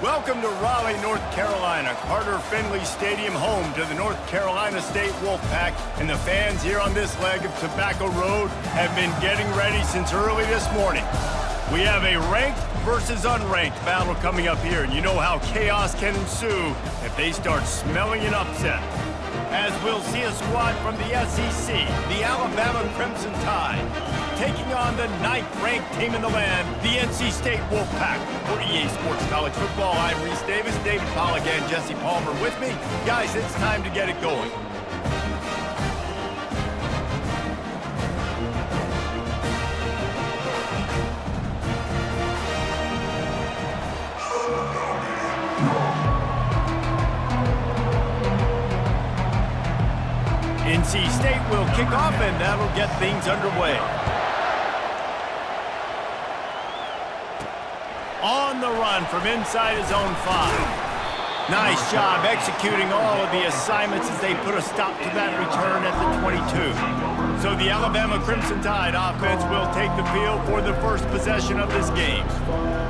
Welcome to Raleigh, North Carolina, Carter Finley Stadium, home to the North Carolina State Wolfpack, and the fans here on this leg of Tobacco Road have been getting ready since early this morning. We have a ranked versus unranked battle coming up here, and you know how chaos can ensue if they start smelling an upset. As we'll see a squad from the SEC, the Alabama Crimson Tide, taking on the 9th-ranked team in the land, the NC State Wolfpack. For EA Sports College Football, I'm Reese Davis, David Pollack, and Jesse Palmer with me. Guys, it's time to get it going. NC State will kick off, and that'll get things underway. On the run from inside his own 5. Nice job executing all of the assignments as they put a stop to that return at the 22. So the Alabama Crimson Tide offense will take the field for the first possession of this game.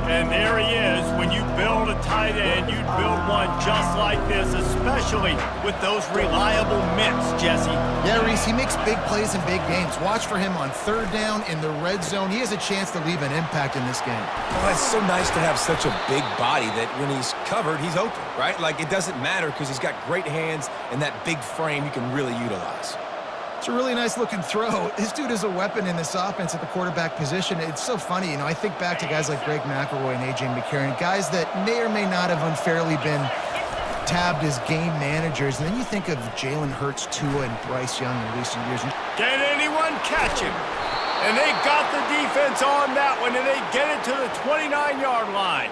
And there he is. When you build a tight end, you'd build one just like this, especially with those reliable mitts, Jesse. Yeah, Reese, he makes big plays in big games. Watch for him on 3rd down in the red zone. He has a chance to leave an impact in this game. Oh, it's so nice to have such a big body that when he's covered, he's open, right? Like, it doesn't matter because he's got great hands and that big frame you can really utilize. It's a really nice-looking throw. This dude is a weapon in this offense at the quarterback position. It's so funny, you know, I think back to guys like Greg McElroy and A.J. McCarron, guys that may or may not have unfairly been tabbed as game managers. And then you think of Jalen Hurts, Tua, and Bryce Young in recent years. Can anyone catch him? And they got the defense on that one, and they get it to the 29-yard line.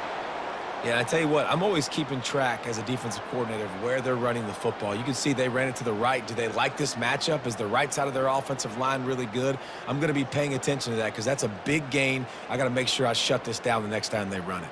Yeah, I tell you what, I'm always keeping track as a defensive coordinator of where they're running the football. You can see they ran it to the right. Do they like this matchup? Is the right side of their offensive line really good? I'm going to be paying attention to that because that's a big gain. I got to make sure I shut this down the next time they run it.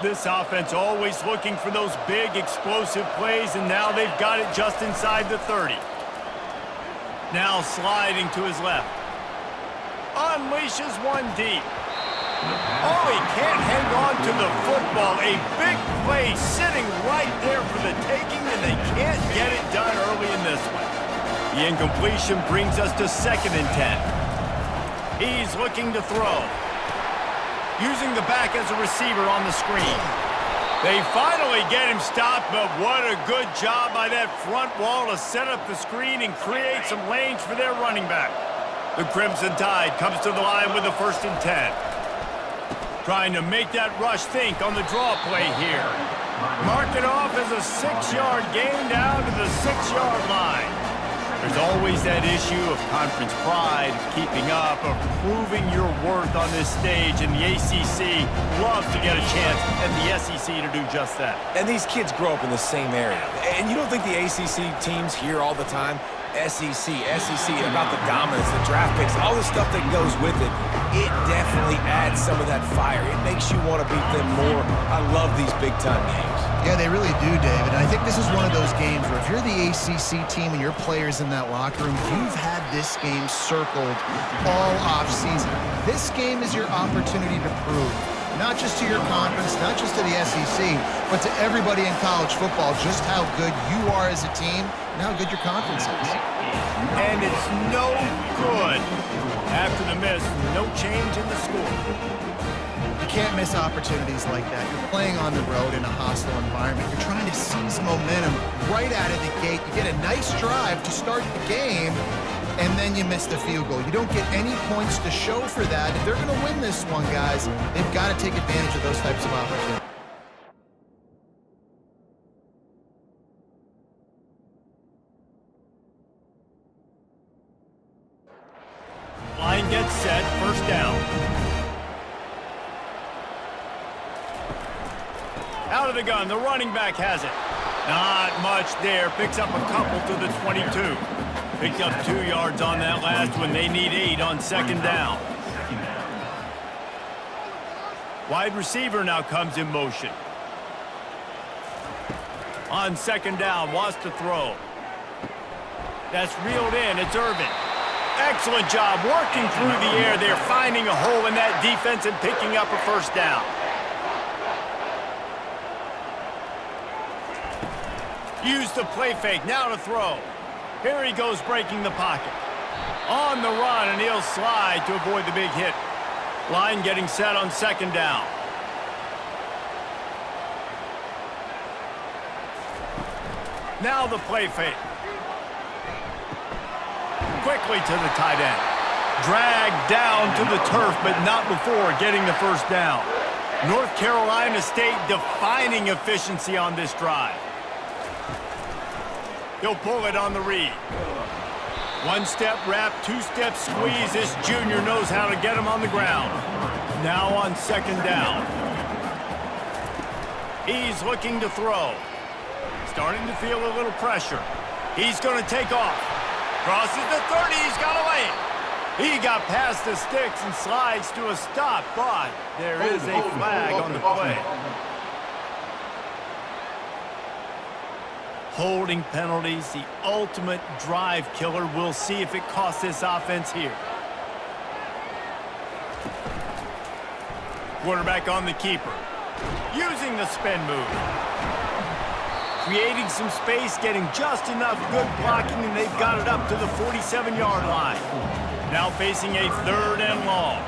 This offense always looking for those big, explosive plays, and now they've got it just inside the 30. Now sliding to his left. Unleashes one deep. Oh, he can't hang on to the football. A big play sitting right there for the taking, and they can't get it done early in this one. The incompletion brings us to 2nd and 10. He's looking to throw. Using the back as a receiver on the screen. They finally get him stopped, but what a good job by that front wall to set up the screen and create some lanes for their running back. The Crimson Tide comes to the line with a 1st and 10. Trying to make that rush think on the draw play here. Mark it off as a 6-yard gain down to the 6-yard line. There's always that issue of conference pride, keeping up, of proving your worth on this stage, and the ACC loves to get a chance at the SEC to do just that. And these kids grow up in the same area. And you don't think the ACC teams hear all the time, SEC, about the dominance, the draft picks, all the stuff that goes with it. It definitely adds some of that fire. It makes you want to beat them more. I love these big-time games. Yeah, they really do, David. I think this is one of those games where if you're the ACC team and your players in that locker room, you've had this game circled all offseason. This game is your opportunity to prove, not just to your conference, not just to the SEC, but to everybody in college football, just how good you are as a team and how good your conference is. And it's no good. After the miss, no change in the score. You can't miss opportunities like that. You're playing on the road in a hostile environment. You're trying to seize momentum right out of the gate. You get a nice drive to start the game, and then you miss the field goal. You don't get any points to show for that. If they're going to win this one, guys, they've got to take advantage of those types of opportunities. Line gets set, 1st down. Out of the gun, the running back has it. Not much there, picks up a couple to the 22. Picked up 2 yards on that last one. They need 8 on 2nd down. Wide receiver now comes in motion. On second down, wants to throw. That's reeled in. It's Irvin. Excellent job working through the air. They're finding a hole in that defense and picking up a first down. Use the play fake. Now to throw. Here he goes breaking the pocket. On the run, and he'll slide to avoid the big hit. Line getting set on second down. Now the play fake. Quickly to the tight end. Dragged down to the turf, but not before getting the first down. North Carolina State defining efficiency on this drive. He'll pull it on the read. One-step wrap, two-step squeeze. This junior knows how to get him on the ground. Now on second down. He's looking to throw. Starting to feel a little pressure. He's going to take off. Crosses the 30. He's got away. He got past the sticks and slides to a stop, but there is a flag on the play. Holding penalties, the ultimate drive killer. We'll see if it costs this offense here. Quarterback on the keeper. Using the spin move. Creating some space, getting just enough good blocking, and they've got it up to the 47-yard line. Now facing a third and long.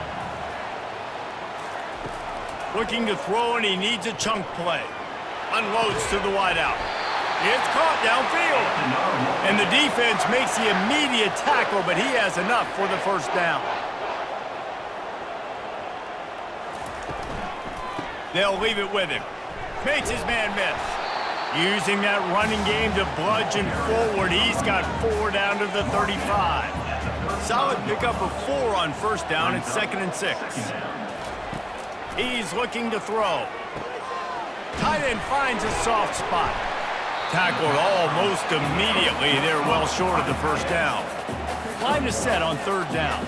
Looking to throw, and he needs a chunk play. Unloads to the wideout. It's caught downfield. And the defense makes the immediate tackle, but he has enough for the first down. They'll leave it with him. Makes his man miss. Using that running game to bludgeon forward. He's got 4 down to the 35. Solid pickup of 4 on first down. It's 2nd and 6. He's looking to throw. Tight end finds a soft spot. Tackled almost immediately. They're well short of the first down. Line is set on third down.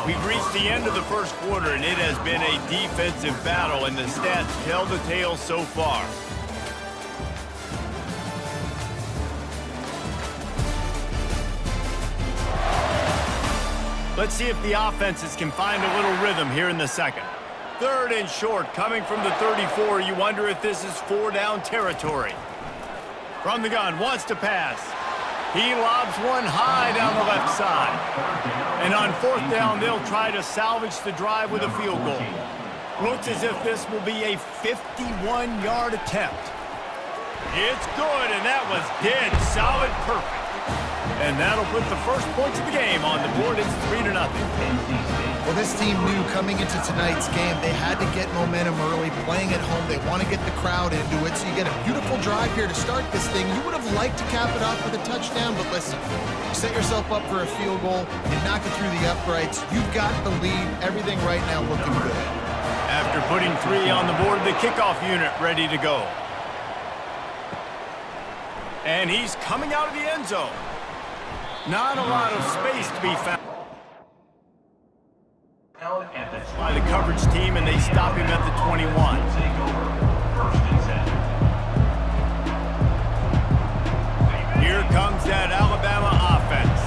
We've reached the end of the first quarter, and it has been a defensive battle, and the stats tell the tale so far. Let's see if the offenses can find a little rhythm here in the second. Third and short, coming from the 34. You wonder if this is 4-down territory. From the gun, wants to pass. He lobs one high down the left side. And on fourth down, they'll try to salvage the drive with a field goal. Looks as if this will be a 51-yard attempt. It's good, and that was dead solid perfect. And that'll put the first points of the game on the board. It's 3-0. Well, this team knew coming into tonight's game they had to get momentum early, playing at home. They want to get the crowd into it, so you get a beautiful drive here to start this thing. You would have liked to cap it off with a touchdown, but listen, you set yourself up for a field goal, you knock it through the uprights, you've got the lead, everything right now looking good. After putting 3 on the board, the kickoff unit ready to go. And he's coming out of the end zone. Not a lot of space to be found by the coverage team, and they stop him at the 21. Here comes that Alabama offense.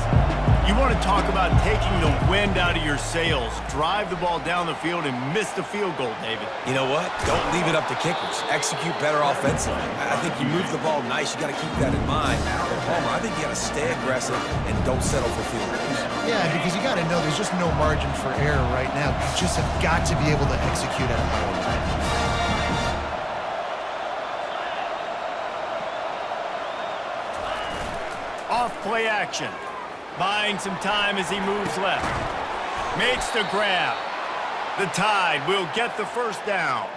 You want to talk about taking the wind out of your sails. Drive the ball down the field and miss the field goal, David. You know what? Don't leave it up to kickers. Execute better offensively. I think you move the ball nice. You got to keep that in mind. But Palmer, I think you got to stay aggressive and don't settle for field goals. Yeah, because you got to know there's just no margin for error right now. You just have got to be able to execute at a high level. Off play action. Buying some time as he moves left. Makes the grab. The Tide will get the first down.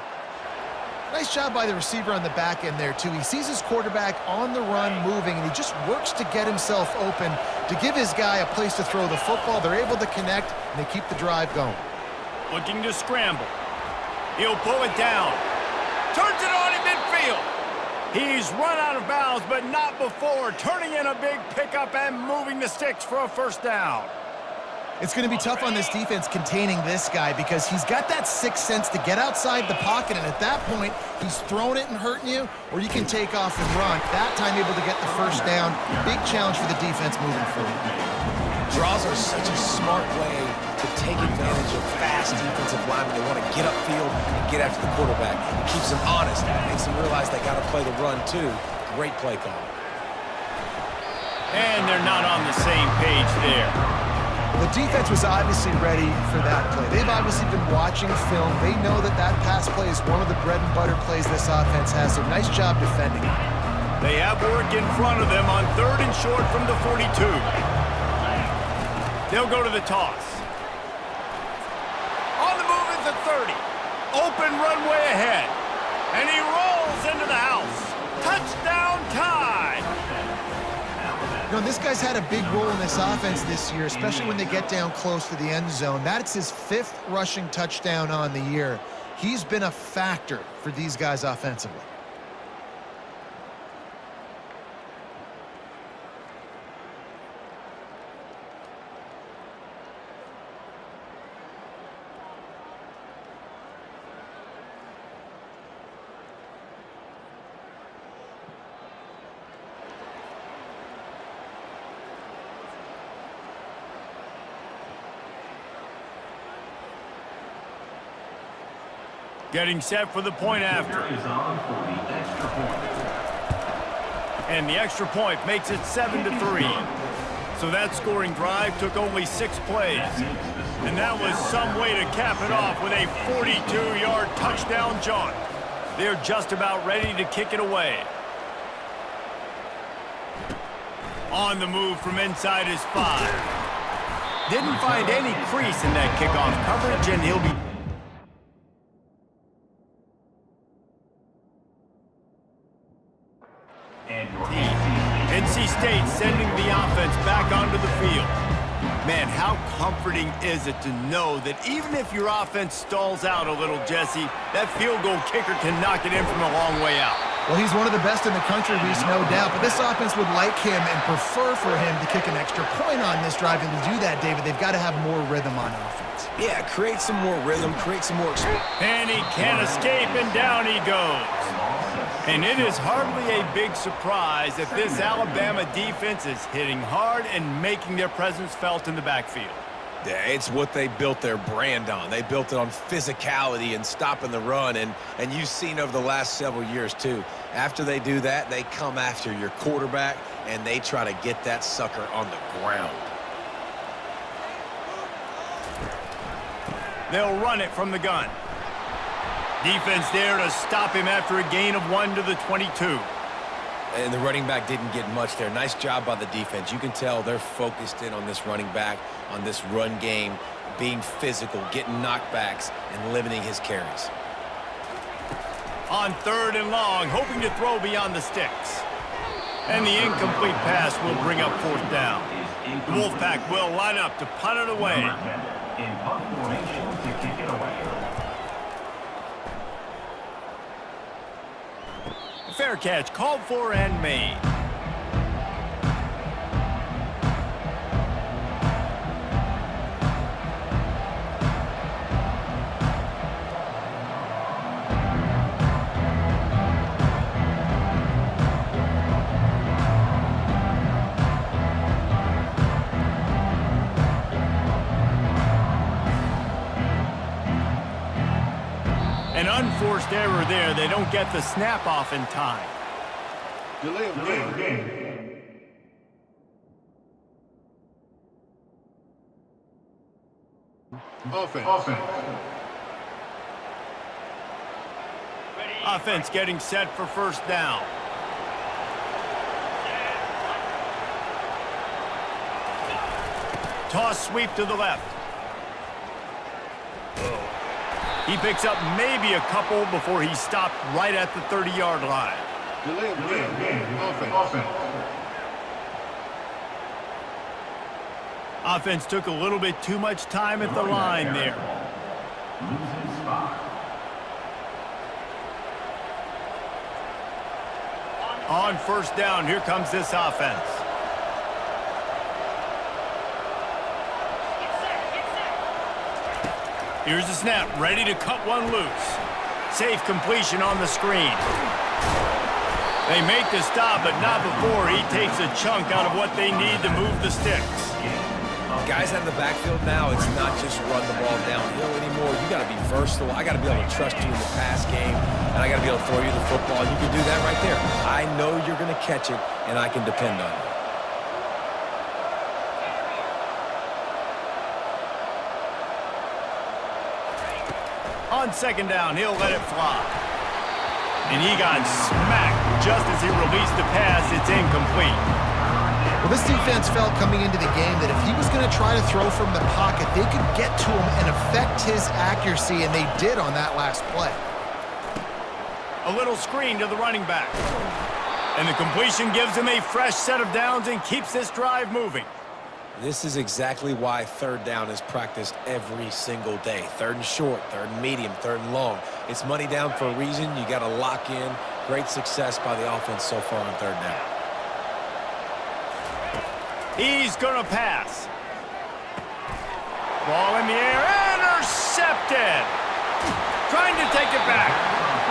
Nice job by the receiver on the back end there, too. He sees his quarterback on the run moving, and he just works to get himself open to give his guy a place to throw the football. They're able to connect, and they keep the drive going. Looking to scramble. He'll pull it down. Turns it on in midfield. He's run out of bounds, but not before. Turning in a big pickup and moving the sticks for a first down. It's going to be tough on this defense containing this guy because he's got that sixth sense to get outside the pocket, and at that point, he's throwing it and hurting you, or you can take off and run. That time able to get the first down. Big challenge for the defense moving forward. Draws are such a smart way to take advantage of fast defensive linemen. They want to get upfield and get after the quarterback. It keeps them honest. It makes them realize they got to play the run, too. Great play call. And they're not on the same page there. The defense was obviously ready for that play. They've obviously been watching film. They know that that pass play is one of the bread and butter plays this offense has, so nice job defending. They have work in front of them on 3rd and short from the 42. They'll go to the toss. On the move at the 30. Open runway ahead. And he rolls into the house. Touchdown tie! You know, this guy's had a big role in this offense this year, especially when they get down close to the end zone. That's his 5th rushing touchdown on the year. He's been a factor for these guys offensively. Getting set for the point after. And the extra point makes it 7-3. So that scoring drive took only 6 plays. And that was some way to cap it off with a 42-yard touchdown jaunt. They're just about ready to kick it away. On the move from inside his 5. Didn't find any crease in that kickoff coverage, and he'll be... NC State sending the offense back onto the field. Man, how comforting is it to know that even if your offense stalls out a little, Jesse, that field goal kicker can knock it in from a long way out. Well, he's one of the best in the country, Reese, no doubt. But this offense would like him and prefer for him to kick an extra point on this drive. And to do that, David, they've got to have more rhythm on offense. Yeah, create some more rhythm, create some more experience. And he can't escape, and down he goes. And it is hardly a big surprise that this Alabama defense is hitting hard and making their presence felt in the backfield. Yeah, it's what they built their brand on. They built it on physicality and stopping the run, and you've seen over the last several years, too. After they do that, they come after your quarterback, and they try to get that sucker on the ground. They'll run it from the gun. Defense there to stop him after a gain of 1 to the 22. And the running back didn't get much there. Nice job by the defense. You can tell they're focused in on this running back, on this run game, being physical, getting knockbacks, and limiting his carries. On 3rd and long, hoping to throw beyond the sticks. And the incomplete pass will bring up 4th down. The Wolfpack will line up to punt it away. In punt formation to kick it away. Fair catch called for and made. An unforced error there. They don't get the snap off in time. Delay of game. Offense. Offense getting set for 1st down. Toss sweep to the left. He picks up maybe a couple before he stopped right at the 30-yard line. Delay of game. Offense. Offense took a little bit too much time at the line there. Loses spot. On 1st down, here comes this offense. Here's the snap, ready to cut one loose. Safe completion on the screen. They make the stop, but not before he takes a chunk out of what they need to move the sticks. Guys out of the backfield now, it's not just run the ball downhill anymore. You got to be versatile. I got to be able to trust you in the pass game, and I got to be able to throw you the football. You can do that right there. I know you're going to catch it, and I can depend on you. On second down, he'll let it fly. And he got smacked just as he released the pass. It's incomplete. Well, this defense felt coming into the game that if he was going to try to throw from the pocket, they could get to him and affect his accuracy, and they did on that last play. A little screen to the running back. And the completion gives him a fresh set of downs and keeps this drive moving. This is exactly why third down is practiced every single day. Third and short, third and medium, third and long. It's money down for a reason. You got to lock in. Great success by the offense so far on third down. He's going to pass. Ball in the air, intercepted. Trying to take it back.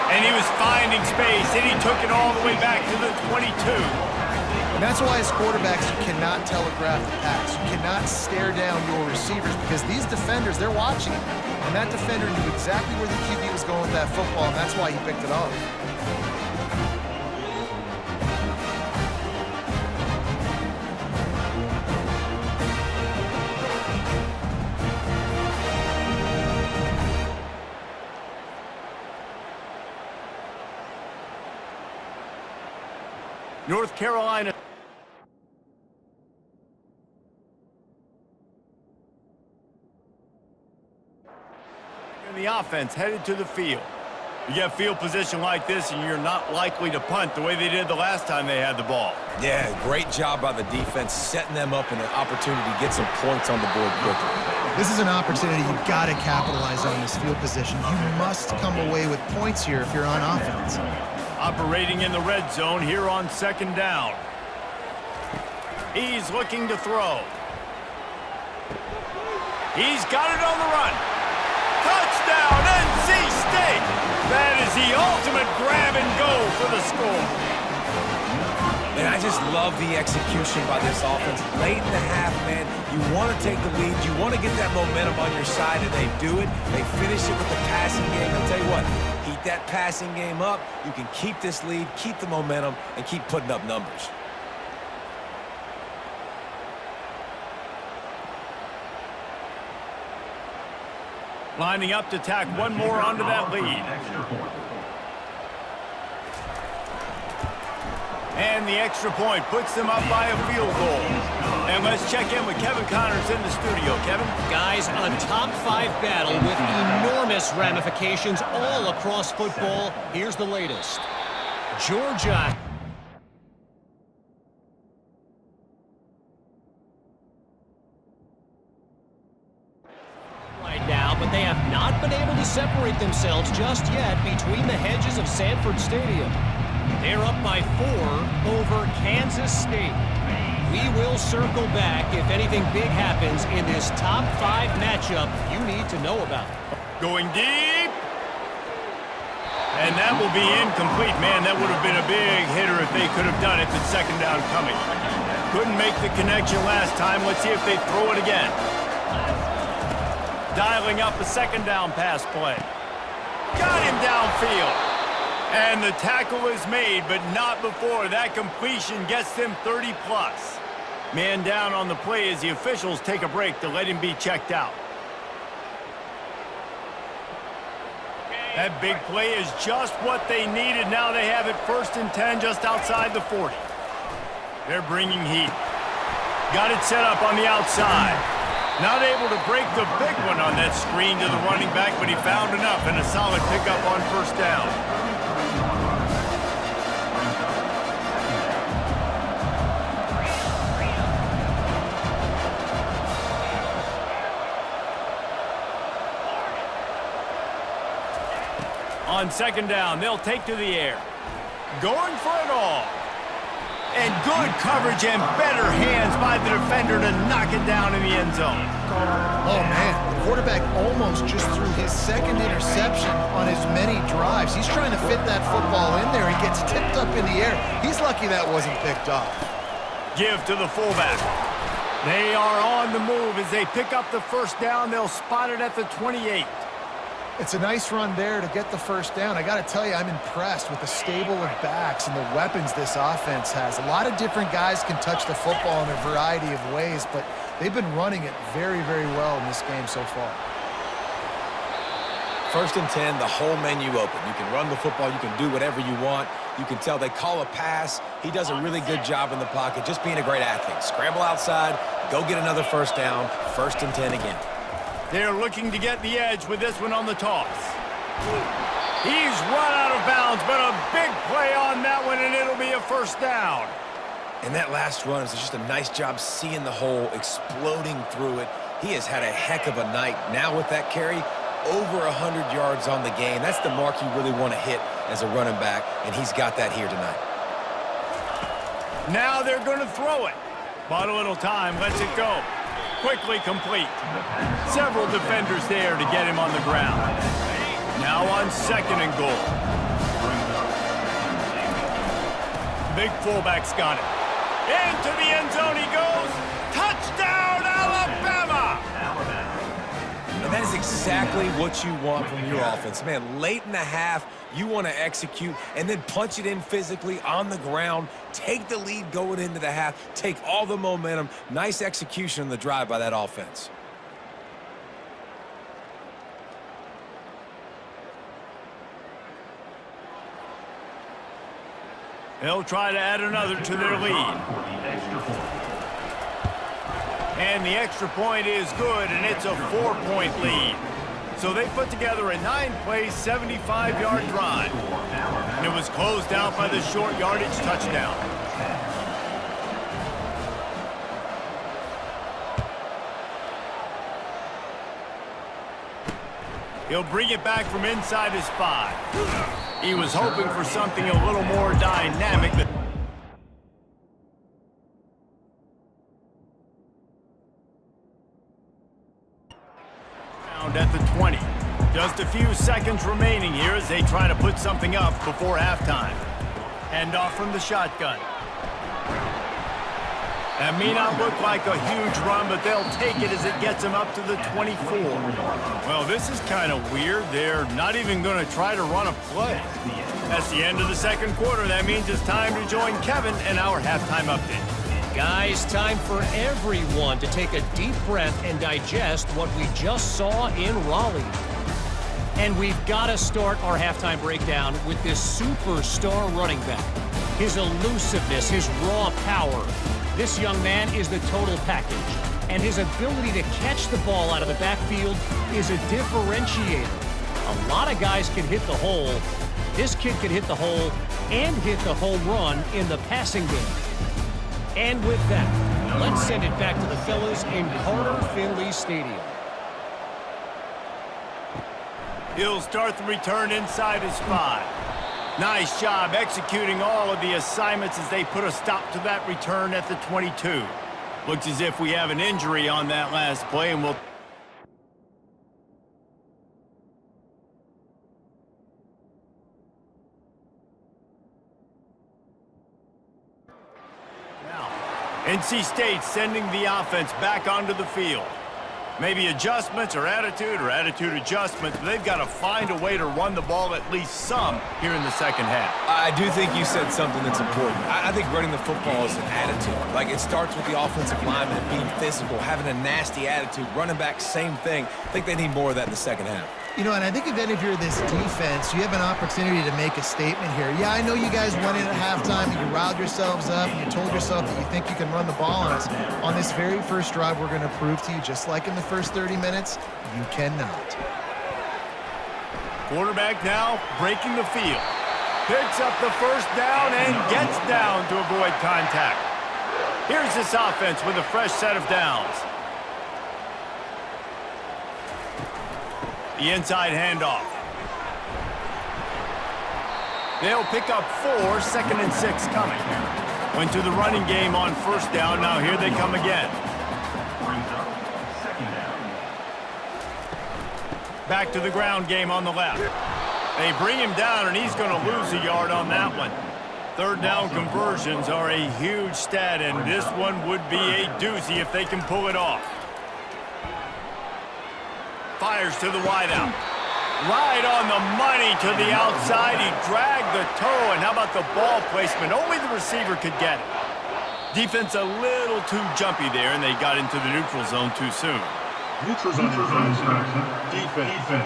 And he was finding space, and he took it all the way back to the 22. And that's why as quarterbacks, you cannot telegraph the pass. You cannot stare down your receivers because these defenders, they're watching it. And that defender knew exactly where the QB was going with that football, and that's why he picked it off. North Carolina. And the offense headed to the field. You get field position like this, and you're not likely to punt the way they did the last time they had the ball. Yeah, great job by the defense, setting them up in an opportunity to get some points on the board quickly. This is an opportunity you've got to capitalize on this field position. You must come away with points here if you're on offense. Operating in the red zone here on second down. He's looking to throw. He's got it on the run. Touchdown, NC State! That is the ultimate grab and go for the score. And I just love the execution by this offense. Late in the half, man, you want to take the lead. You want to get that momentum on your side, and they do it. They finish it with the passing game. I'll tell you what, keep that passing game up. You can keep this lead, keep the momentum, and keep putting up numbers. Lining up to tack one more onto that lead. And the extra point puts them up by a field goal. And let's check in with Kevin Connors in the studio. Kevin? Guys, a top-5 battle with enormous ramifications all across football. Here's the latest. Georgia right now, but they have not been able to separate themselves just yet between the hedges of Sanford Stadium. They're up by 4 over Kansas State. We will circle back if anything big happens in this top-5 matchup you need to know about. Going deep. And that will be incomplete. Man, that would have been a big hitter if they could have done it, but second down coming. Couldn't make the connection last time. Let's see if they throw it again. Dialing up a second down pass play. Got him downfield. And the tackle is made, but not before that completion gets them 30+. Man down on the play as the officials take a break to let him be checked out. That big play is just what they needed. Now they have it 1st and 10 just outside the 40. They're bringing heat. Got it set up on the outside. Not able to break the big one on that screen to the running back, but he found enough and a solid pickup on 1st down. On second down, they'll take to the air. Going for it all. And good coverage and better hands by the defender to knock it down in the end zone. Oh, man. The quarterback almost just threw his second interception on as many drives. He's trying to fit that football in there. He gets tipped up in the air. He's lucky that wasn't picked off. Give to the fullback. They are on the move as they pick up the first down. They'll spot it at the 28. It's a nice run there to get the first down. I got to tell you, I'm impressed with the stable of backs and the weapons this offense has. A lot of different guys can touch the football in a variety of ways, but they've been running it very, very well in this game so far. 1st and 10, the whole menu open. You can run the football. You can do whatever you want. You can tell they call a pass. He does a really good job in the pocket, just being a great athlete. Scramble outside, go get another first down, 1st and 10 again. They're looking to get the edge with this one on the toss. He's run out of bounds, but a big play on that one, and it'll be a first down. And that last run is just a nice job seeing the hole, exploding through it. He has had a heck of a night. Now with that carry, over 100 yards on the game. That's the mark you really want to hit as a running back, and he's got that here tonight. Now they're going to throw it. But a little time, lets it go. Quickly complete. Several defenders there to get him on the ground. Now on 2nd and goal. Big fullback's got it. Into the end zone he goes. Touchdown, Alabama! And that is exactly what you want from your offense. Man, late in the half, you want to execute and then punch it in physically on the ground, take the lead going into the half, take all the momentum. Nice execution on the drive by that offense. They'll try to add another to their lead. And the extra point is good, and it's a 4-point lead. So they put together a 9-play, 75-yard drive. And it was closed out by the short yardage touchdown. He'll bring it back from inside his 5. He was hoping for something a little more dynamic. At the 20. Just a few seconds remaining here as they try to put something up before halftime. Hand off from the shotgun. That may not look like a huge run, but they'll take it as it gets them up to the 24. Well, this is kind of weird. They're not even going to try to run a play. That's the end of the 2nd quarter. That means it's time to join Kevin and our halftime update. Guys, time for everyone to take a deep breath and digest what we just saw in Raleigh. And we've got to start our halftime breakdown with this superstar running back. His elusiveness, his raw power. This young man is the total package. And his ability to catch the ball out of the backfield is a differentiator. A lot of guys can hit the hole. This kid can hit the hole and hit the home run in the passing game. And with that, let's send it back to the fellas in Carter Finley Stadium. He'll start the return inside his 5. Nice job executing all of the assignments as they put a stop to that return at the 22. Looks as if we have an injury on that last play, and we'll... NC State sending the offense back onto the field. Maybe adjustments or attitude adjustments, but they've got to find a way to run the ball at least some here in the 2nd half. I do think you said something that's important. I think running the football is an attitude. Like, it starts with the offensive lineman being physical, having a nasty attitude. Running back, same thing. I think they need more of that in the 2nd half. You know, and I think even if you're this defense, you have an opportunity to make a statement here. Yeah, I know you guys went in at halftime and you riled yourselves up and you told yourself that you think you can run the ball on us. On this very first drive, we're going to prove to you, just like in the first 30 minutes, you cannot. Quarterback now breaking the field. Picks up the first down and gets down to avoid contact. Here's this offense with a fresh set of downs. The inside handoff. They'll pick up 4, 2nd and 6 coming. Went to the running game on first down. Now here they come again. Brings up second down. Back to the ground game on the left. They bring him down, and he's going to lose a yard on that one. Third down conversions are a huge stat, and this one would be a doozy if they can pull it off. Fires to the wideout. Right on the money to the outside. He dragged the toe, and how about the ball placement? Only the receiver could get it. Defense a little too jumpy there, and they got into the neutral zone too soon. Neutral zone. Defense.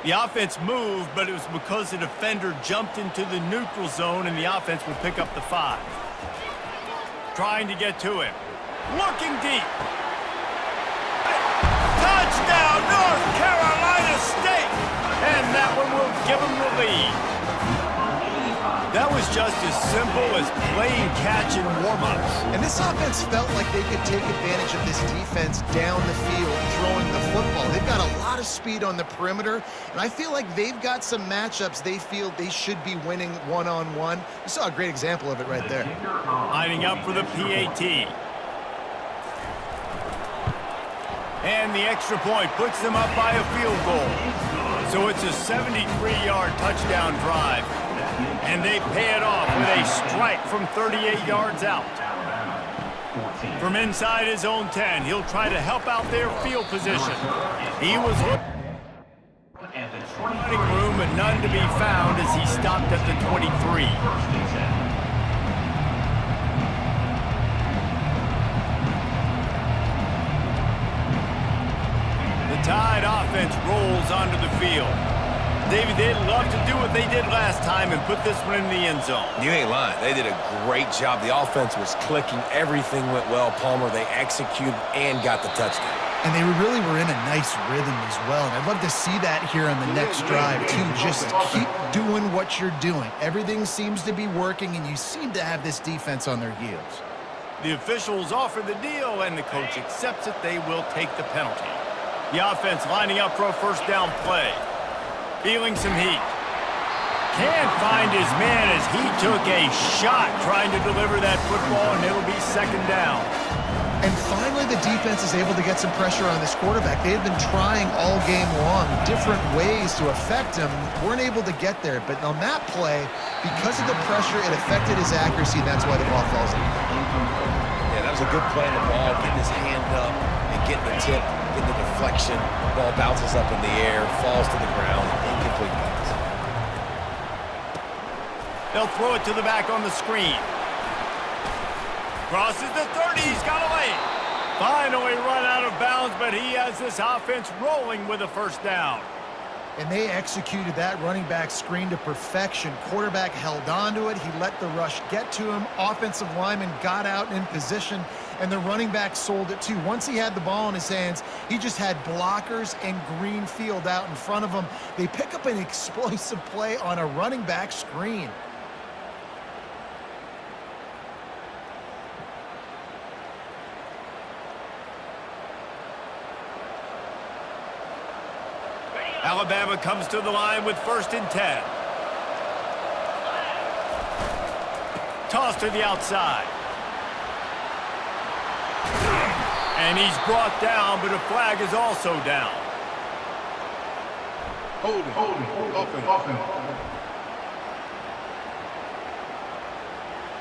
The offense moved, but it was because the defender jumped into the neutral zone, and the offense will pick up the 5. Trying to get to him. Looking deep. Touchdown, North Carolina State! And that one will give them the lead. That was just as simple as playing catch in warm-ups. And this offense felt like they could take advantage of this defense down the field, throwing the football. They've got a lot of speed on the perimeter, and I feel like they've got some matchups they feel they should be winning one-on-one. You saw a great example of it right there. Lining up for the PAT. And the extra point puts them up by a field goal. So it's a 73-yard touchdown drive. And they pay it off with a strike from 38 yards out. From inside his own 10, he'll try to help out their field position. He was running room, but none to be found as he stopped at the 23. The Tide offense rolls onto the field. David, they'd love to do what they did last time and put this one in the end zone. You ain't lying. They did a great job. The offense was clicking. Everything went well, Palmer. They executed and got the touchdown. And they really were in a nice rhythm as well. And I'd love to see that here on the next drive, too. Just keep doing what you're doing. Everything seems to be working, and you seem to have this defense on their heels. The officials offer the deal, and the coach accepts it. They will take the penalty. The offense lining up for a first down play. Feeling some heat. Can't find his man as he took a shot trying to deliver that football, and it'll be second down. And finally, the defense is able to get some pressure on this quarterback. They had been trying all game long, different ways to affect him. Weren't able to get there. But on that play, because of the pressure, it affected his accuracy, and that's why the ball falls in. Yeah, that was a good play on the ball, getting his hand up and getting the tip, getting the deflection. Ball bounces up in the air, falls to the ground, incomplete pass. They'll throw it to the back on the screen. Crosses the 30, he's got away. Finally run out of bounds, but he has this offense rolling with a first down. And they executed that running back screen to perfection. Quarterback held on to it. He let the rush get to him. Offensive lineman got out in position, and the running back sold it too. Once he had the ball in his hands, he just had blockers and green field out in front of him. They pick up an explosive play on a running back screen. Alabama comes to the line with 1st and 10. Toss to the outside. And he's brought down, but a flag is also down. Holding, offense.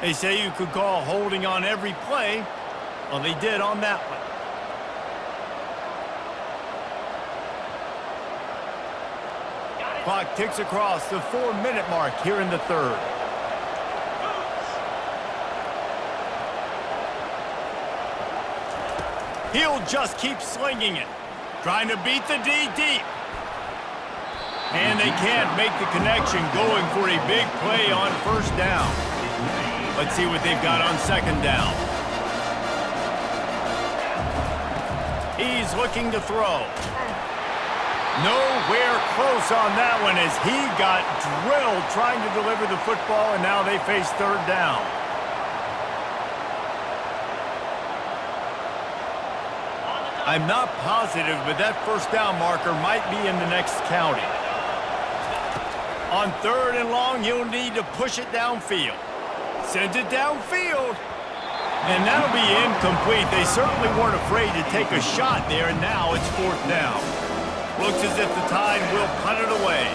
They say you could call holding on every play. Well, they did on that one. Clock ticks across the 4-minute mark here in the third. He'll just keep slinging it. Trying to beat the D deep. And they can't make the connection, going for a big play on first down. Let's see what they've got on second down. He's looking to throw. Nowhere close on that one as he got drilled trying to deliver the football, and now they face third down. I'm not positive, but that first down marker might be in the next county. On 3rd and long, he'll need to push it downfield. Sends it downfield. And that'll be incomplete. They certainly weren't afraid to take a shot there, and now it's 4th down. Looks as if the Tide will punt it away.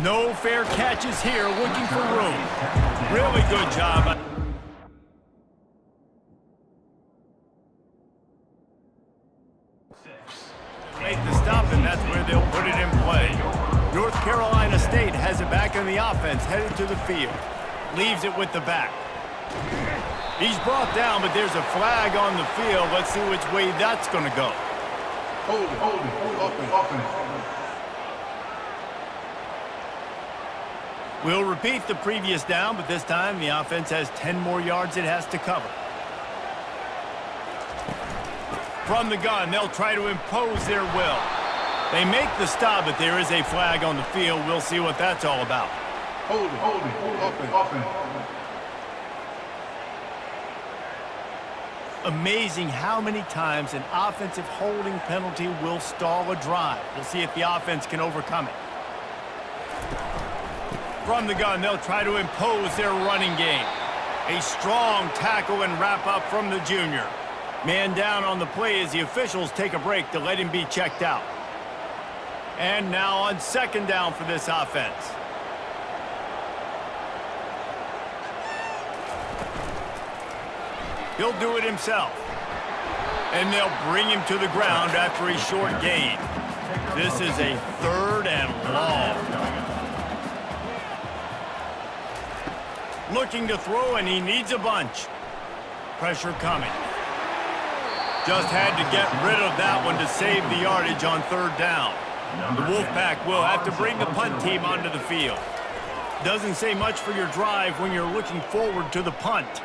No fair catches here, looking for room. Really good job. Make the stop, and that's where they'll put it in play. North Carolina State has it back in the offense, headed to the field. Leaves it with the back. He's brought down, but there's a flag on the field. Let's see which way that's going to go. Hold it, offense. We'll repeat the previous down, but this time the offense has 10 more yards it has to cover. From the gun, they'll try to impose their will. They make the stop, but there is a flag on the field. We'll see what that's all about. Hold it, offense. Amazing how many times an offensive holding penalty will stall a drive. We'll see if the offense can overcome it. From the gun, they'll try to impose their running game. A strong tackle and wrap up from the junior. Man down on the play as the officials take a break to let him be checked out. And now on 2nd down for this offense. He'll do it himself. And they'll bring him to the ground after a short gain. This is a 3rd and long. Looking to throw, and he needs a bunch. Pressure coming. Just had to get rid of that one to save the yardage on 3rd down. The Wolfpack will have to bring the punt team onto the field. Doesn't say much for your drive when you're looking forward to the punt.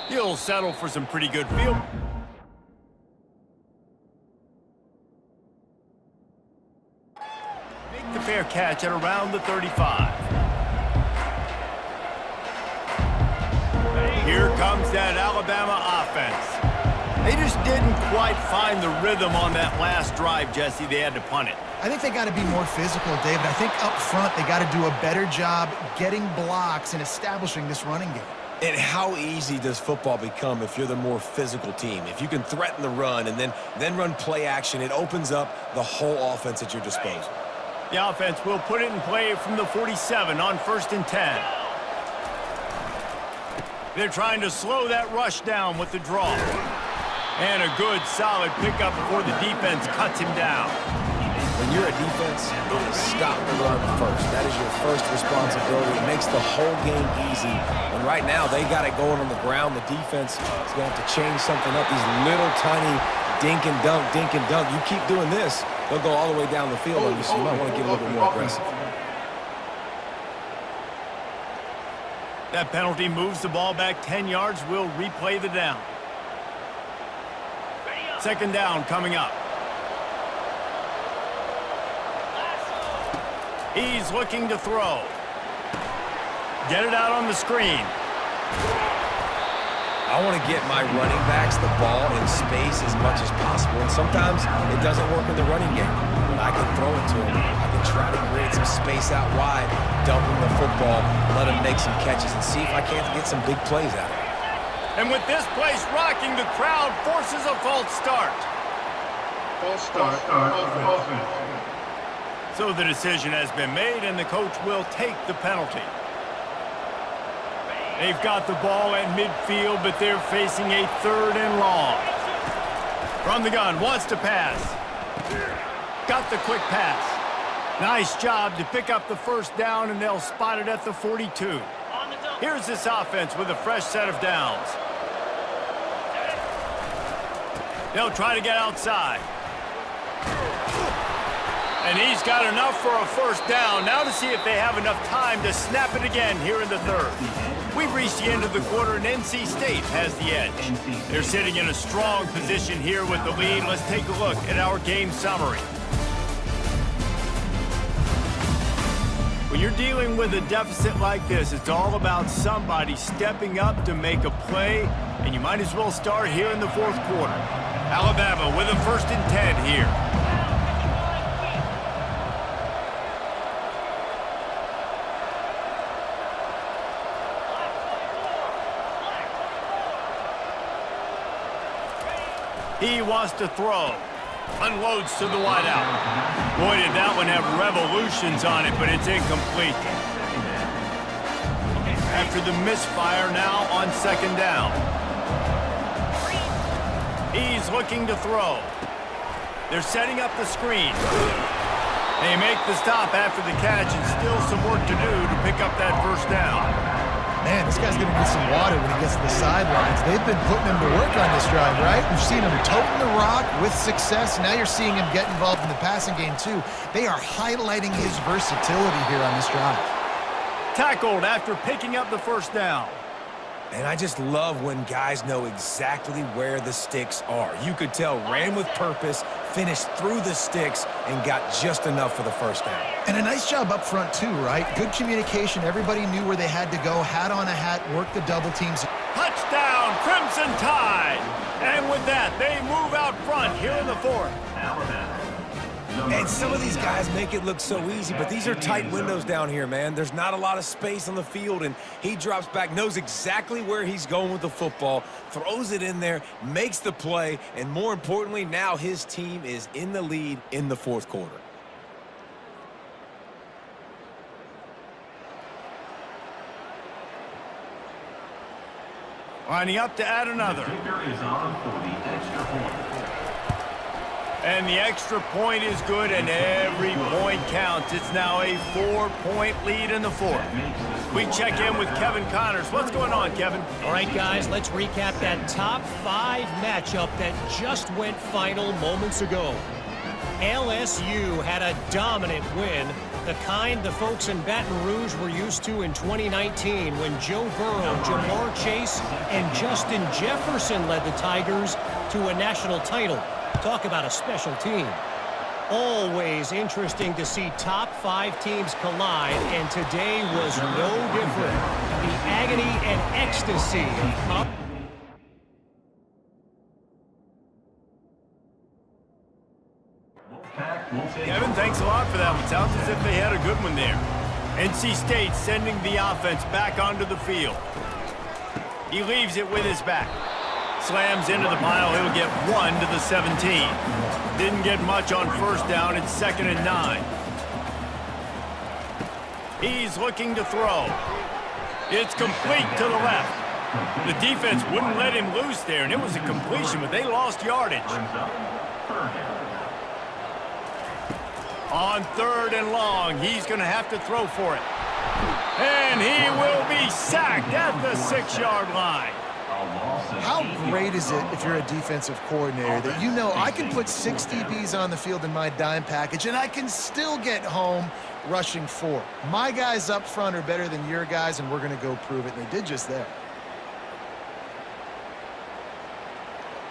He'll settle for some pretty good field. Make the fair catch at around the 35. Here comes that Alabama offense. They just didn't quite find the rhythm on that last drive, Jesse. They had to punt it. I think they got to be more physical, David. I think up front they got to do a better job getting blocks and establishing this running game. And how easy does football become if you're the more physical team? If you can threaten the run and then run play action, it opens up the whole offense at your disposal. The offense will put it in play from the 47 on 1st and 10. They're trying to slow that rush down with the draw. And a good, solid pickup before the defense cuts him down. When you're a defense, it is stop the run first. That is your first responsibility. It makes the whole game easy. And right now, they got it going on the ground. The defense is going to have to change something up. These little tiny dink and dunk. You keep doing this, they'll go all the way down the field on you, so you might want to get a little bit more aggressive. That penalty moves the ball back 10 yards. We'll replay the down. 2nd down coming up. He's looking to throw. Get it out on the screen. I want to get my running backs the ball in space as much as possible, and sometimes it doesn't work in the running game. But I can throw it to him. I can try to create some space out wide, dump him the football, let him make some catches, and see if I can't get some big plays out of it. And with this place rocking, the crowd forces a false start. False start, offense. So the decision has been made, and the coach will take the penalty. They've got the ball at midfield, but they're facing a 3rd and long. From the gun, wants to pass. Got the quick pass. Nice job to pick up the 1st down, and they'll spot it at the 42. Here's this offense with a fresh set of downs. They'll try to get outside. And he's got enough for a 1st down. Now to see if they have enough time to snap it again here in the 3rd. We've reached the end of the quarter, and NC State has the edge. They're sitting in a strong position here with the lead. Let's take a look at our game summary. When you're dealing with a deficit like this, it's all about somebody stepping up to make a play, and you might as well start here in the 4th quarter. Alabama with a 1st and 10 here. He wants to throw. Unloads to the wideout. Boy, did that one have revolutions on it, but it's incomplete. After the misfire, now on 2nd down. He's looking to throw. They're setting up the screen. They make the stop after the catch, and still some work to do to pick up that 1st down. Man, this guy's going to get some water when he gets to the sidelines. They've been putting him to work on this drive, right? We've seen him toting the rock with success. Now you're seeing him get involved in the passing game, too. They are highlighting his versatility here on this drive. Tackled after picking up the 1st down. And I just love when guys know exactly where the sticks are. You could tell ran with purpose, finished through the sticks, and got just enough for the 1st down. And a nice job up front, too, right? Good communication. Everybody knew where they had to go. Hat on a hat, work the double teams. Touchdown, Crimson Tide! And with that, they move out front here in the 4th. And some of these guys make it look so easy, but these are tight windows down here, man. There's not a lot of space on the field, and he drops back, knows exactly where he's going with the football, throws it in there, makes the play, and more importantly, now his team is in the lead in the 4th quarter. Lining up to add another. And the extra point is good, and every point counts. It's now a 4-point lead in the 4th. We check in with Kevin Connors. What's going on, Kevin? All right, guys, let's recap that top 5 matchup that just went final moments ago. LSU had a dominant win, the kind the folks in Baton Rouge were used to in 2019 when Joe Burrow, Jamar Chase, and Justin Jefferson led the Tigers to a national title. Talk about a special team. Always interesting to see top 5 teams collide, and today was no different. The agony and ecstasy of Kevin, thanks a lot for that one. Sounds as if they had a good one there. NC State sending the offense back onto the field. He leaves it with his back. Slams into the pile. He'll get 1 to the 17. Didn't get much on 1st down. It's 2nd and 9. He's looking to throw. It's complete to the left. The defense wouldn't let him loose there, and it was a completion, but they lost yardage. On 3rd and long, he's going to have to throw for it. And he will be sacked at the 6-yard line. How great is it if you're a defensive coordinator that you know I can put 6 DBs on the field in my dime package and I can still get home rushing 4. My guys up front are better than your guys, and we're going to go prove it, and they did just that.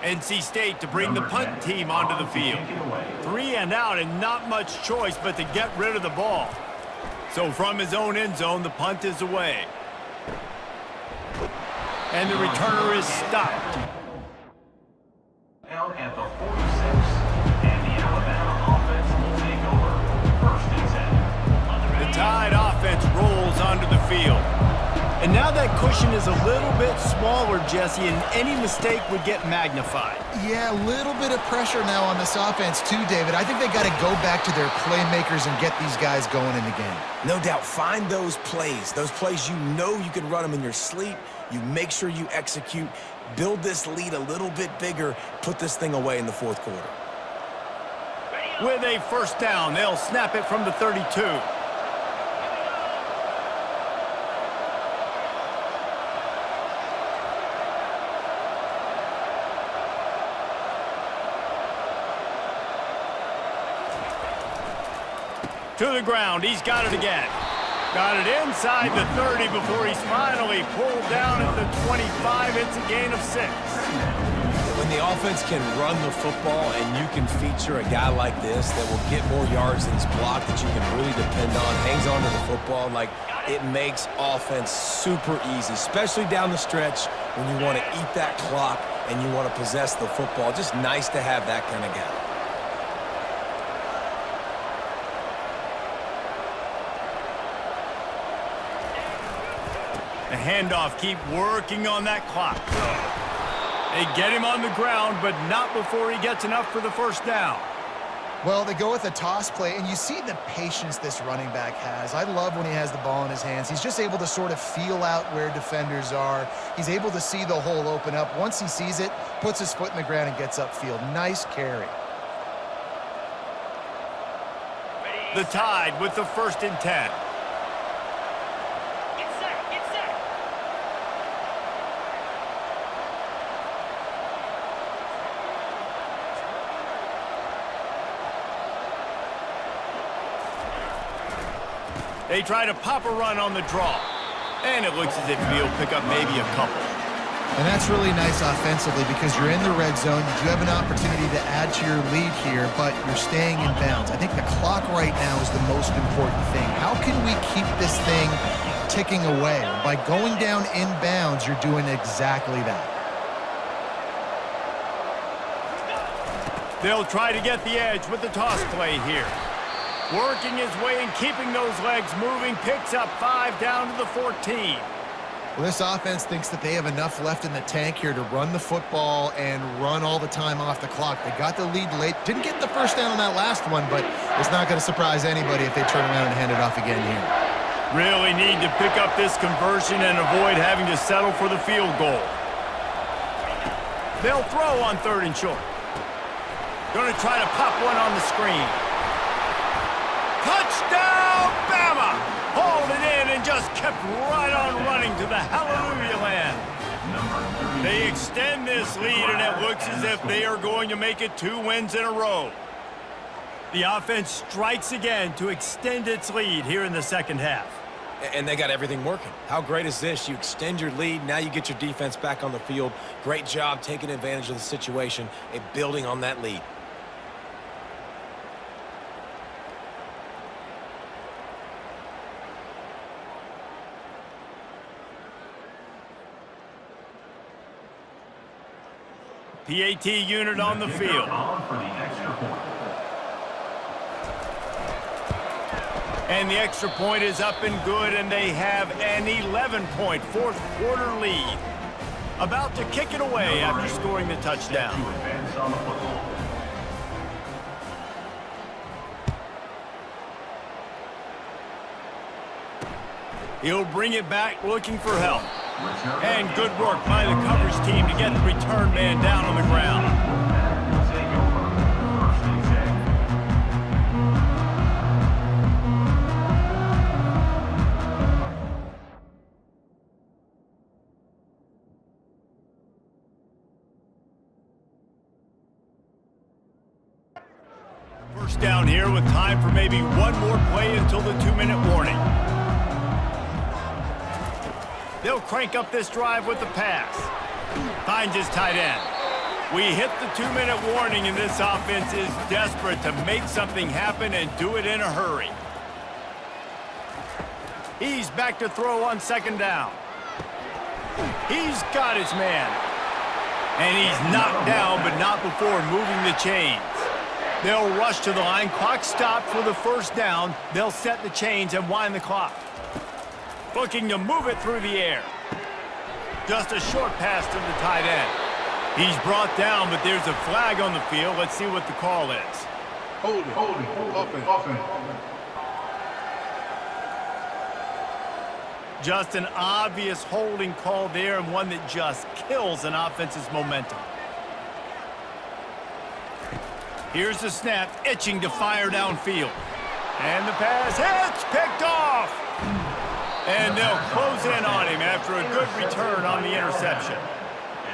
NC State to bring the punt team onto the field. 3 and out, and not much choice but to get rid of the ball. So from his own end zone, the punt is away. And the returner is stopped. Out at the 46, and the Alabama offense will take over 1st and 10. The Tide offense rolls onto the field. And now that cushion is a little bit smaller, Jesse, and any mistake would get magnified. Yeah, a little bit of pressure now on this offense too, David. I think they got to go back to their playmakers and get these guys going in the game. No doubt, find those plays you know you can run them in your sleep. You make sure you execute, build this lead a little bit bigger, put this thing away in the 4th quarter. With a 1st down, they'll snap it from the 32. To the ground, he's got it again. Got it inside the 30 before he's finally pulled down at the 25. It's a gain of 6. When the offense can run the football and you can feature a guy like this that will get more yards than his block, that you can really depend on, hangs on to the football, like, it makes offense super easy, especially down the stretch when you want to eat that clock and you want to possess the football. Just nice to have that kind of guy. The handoff, keep working on that clock. They get him on the ground, but not before he gets enough for the first down. Well, they go with a toss play, and you see the patience this running back has. I love when he has the ball in his hands. He's just able to sort of feel out where defenders are. He's able to see the hole open up. Once he sees it, puts his foot in the ground and gets upfield. Nice carry. The Tide with the 1st and 10. They try to pop a run on the draw. And it looks as if he'll pick up maybe a couple. And that's really nice offensively because you're in the red zone. You do have an opportunity to add to your lead here, but you're staying in bounds. I think the clock right now is the most important thing. How can we keep this thing ticking away? By going down in bounds, you're doing exactly that. They'll try to get the edge with the toss play here. Working his way and keeping those legs moving, picks up 5 down to the 14. Well, this offense thinks that they have enough left in the tank here to run the football and run all the time off the clock. They got the lead late. Didn't get the first down on that last one, but it's not going to surprise anybody if they turn around and hand it off again here. Really need to pick up this conversion and avoid having to settle for the field goal. They'll throw on 3rd and short. Going to try to pop one on the screen. Touchdown, Bama! Hauled it in and just kept right on running to the hallelujah land. They extend this lead, and it looks as if they are going to make it 2 wins in a row. The offense strikes again to extend its lead here in the second half. And they got everything working. How great is this? You extend your lead, now you get your defense back on the field. Great job taking advantage of the situation and building on that lead. PAT unit on the field. And the extra point is up and good, and they have an 11-point fourth-quarter lead. About to kick it away after scoring the touchdown. He'll bring it back looking for help. And good work by the coverage team to get the return man down on the ground. First down here with time for maybe one more play until the 2-minute warning. They'll crank up this drive with the pass. Finds his tight end. We hit the 2-minute warning, and this offense is desperate to make something happen and do it in a hurry. He's back to throw on 2nd down. He's got his man. And he's knocked down, but not before moving the chains. They'll rush to the line. Clock stopped for the first down. They'll set the chains and wind the clock. Looking to move it through the air. Just a short pass to the tight end. He's brought down, but there's a flag on the field. Let's see what the call is. Holding, offense. Just an obvious holding call there, and one that just kills an offense's momentum. Here's the snap, itching to fire downfield. And the pass hits, picked off. And they'll close in on him after a good return on the interception.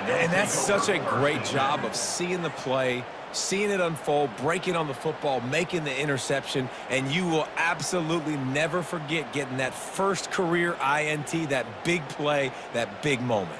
And that's such a great job of seeing the play, seeing it unfold, breaking on the football, making the interception, and you will absolutely never forget getting that first career INT, that big play, that big moment.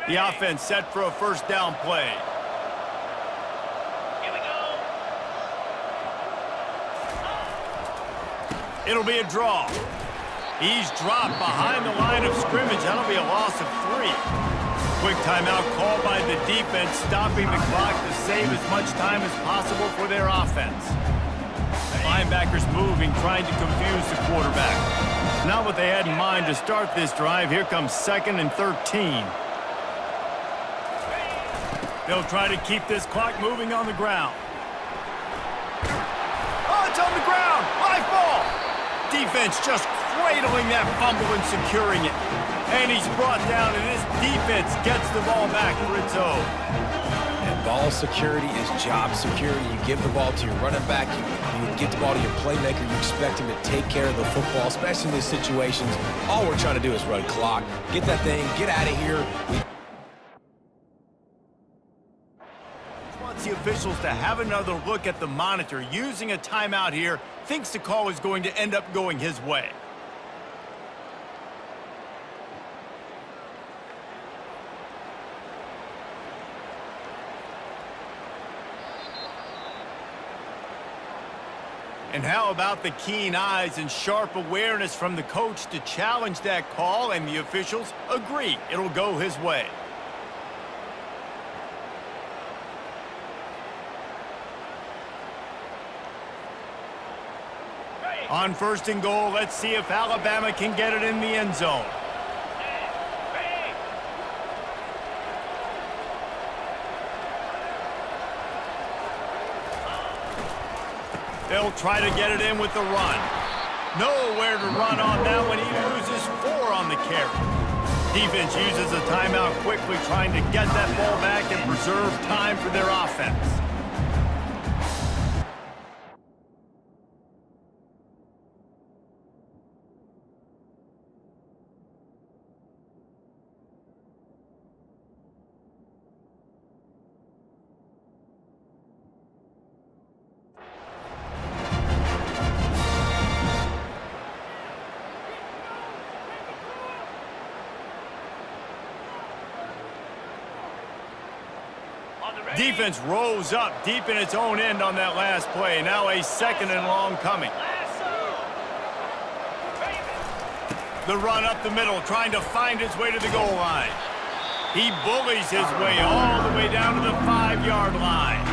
The offense set for a first down play. Here we go. It'll be a draw. He's dropped behind the line of scrimmage. That'll be a loss of 3. Quick timeout called by the defense, stopping the clock to save as much time as possible for their offense. Linebackers moving, trying to confuse the quarterback. Not what they had in mind to start this drive. Here comes 2nd and 13. They'll try to keep this clock moving on the ground. Oh, it's on the ground! Live ball! Defense just cradling that fumble and securing it. And he's brought down, and this defense gets the ball back for its own. And ball security is job security. You give the ball to your running back, you give the ball to your playmaker, you expect him to take care of the football, especially in these situations. All we're trying to do is run clock. Get that thing, get out of here. Wants the officials to have another look at the monitor. Using a timeout here, thinks the call is going to end up going his way. And how about the keen eyes and sharp awareness from the coach to challenge that call, and the officials agree it'll go his way. On 1st and goal, let's see if Alabama can get it in the end zone. They'll try to get it in with the run. Nowhere to run on that one. He loses 4 on the carry. Defense uses a timeout quickly, trying to get that ball back and preserve time for their offense. Defense rose up deep in its own end on that last play. Now a 2nd and long coming. The run up the middle, trying to find his way to the goal line. He bullies his way all the way down to the 5-yard line.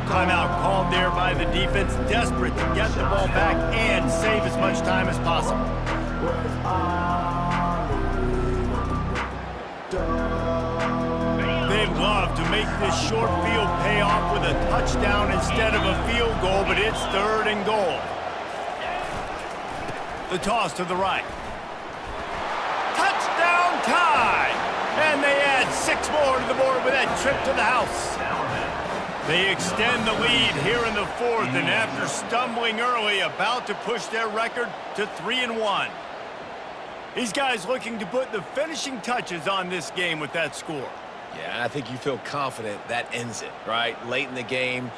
Timeout called there by the defense, desperate to get the ball back and save as much time as possible. They'd love to make this short field pay off with a touchdown instead of a field goal, but it's 3rd and goal. The toss to the right. Touchdown tie! And they add 6 more to the board with that trip to the house. They extend the lead here in the 4th, and after stumbling early, about to push their record to 3-1. These guys looking to put the finishing touches on this game with that score. Yeah, I think you feel confident that ends it, right? Late in the game,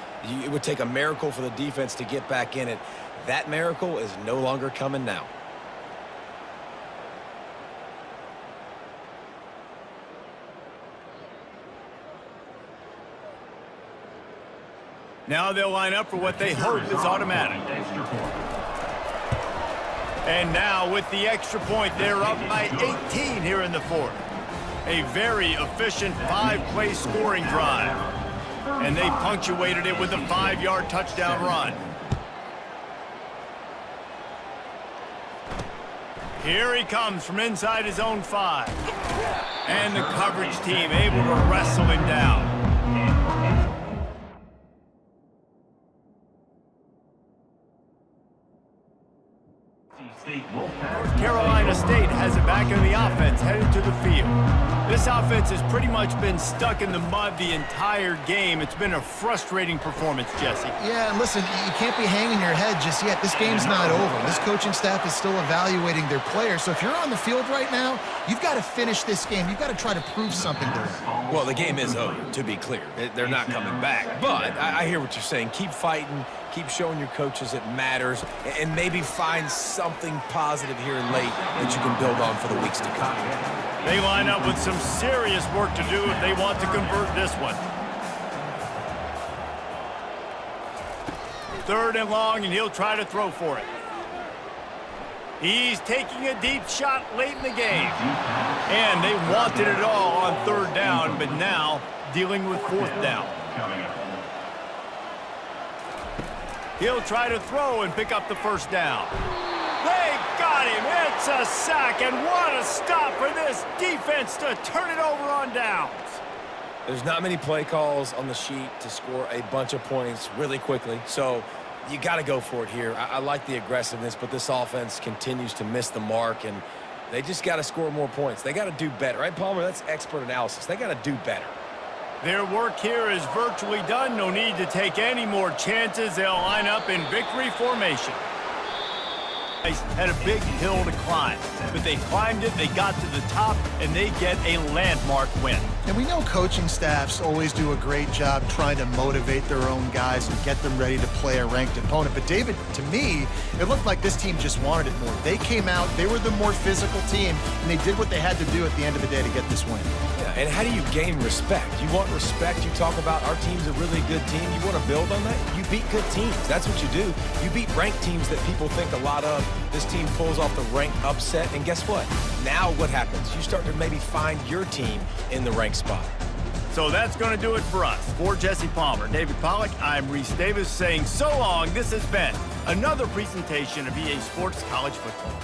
it would take a miracle for the defense to get back in it. That miracle is no longer coming now. Now they'll line up for what they hope is automatic. And now with the extra point, they're up by 18 here in the 4th. A very efficient 5-play scoring drive. And they punctuated it with a 5-yard touchdown run. Here he comes from inside his own 5. And the coverage team able to wrestle him down. North Carolina State has it back in the offense, headed to the field. This offense has pretty much been stuck in the mud the entire game. It's been a frustrating performance, Jesse. Yeah, and listen, you can't be hanging your head just yet. This game's not over. This coaching staff is still evaluating their players. So if you're on the field right now, you've got to finish this game. You've got to try to prove something to them. Well, the game is over, to be clear. They're not coming back. But I hear what you're saying. Keep fighting. Keep showing your coaches it matters, and maybe find something positive here in late that you can build on for the weeks to come. They line up with some serious work to do if they want to convert this one. 3rd and long, and he'll try to throw for it. He's taking a deep shot late in the game. And they wanted it all on 3rd down, but now dealing with 4th down. He'll try to throw and pick up the 1st down. They got him. It's a sack, and what a stop for this defense to turn it over on downs. There's not many play calls on the sheet to score a bunch of points really quickly, so you got to go for it here. I like the aggressiveness, but this offense continues to miss the mark, and they just got to score more points. They got to do better, right, Palmer? That's expert analysis. They got to do better. Their work here is virtually done. No need to take any more chances. They'll line up in victory formation. Had a big hill to climb, but they climbed it, they got to the top, and they get a landmark win. And we know coaching staffs always do a great job trying to motivate their own guys and get them ready to play a ranked opponent. But, David, to me, it looked like this team just wanted it more. They came out, they were the more physical team, and they did what they had to do at the end of the day to get this win. Yeah, and how do you gain respect? You want respect. You talk about our team's a really good team. You want to build on that? You beat good teams. That's what you do. You beat ranked teams that people think a lot of. This team pulls off the ranked upset, and guess what? Now what happens? You start to maybe find your team in the ranked spot. So that's going to do it for us. For Jesse Palmer, David Pollack, I'm Reese Davis saying so long. This has been another presentation of EA Sports College Football.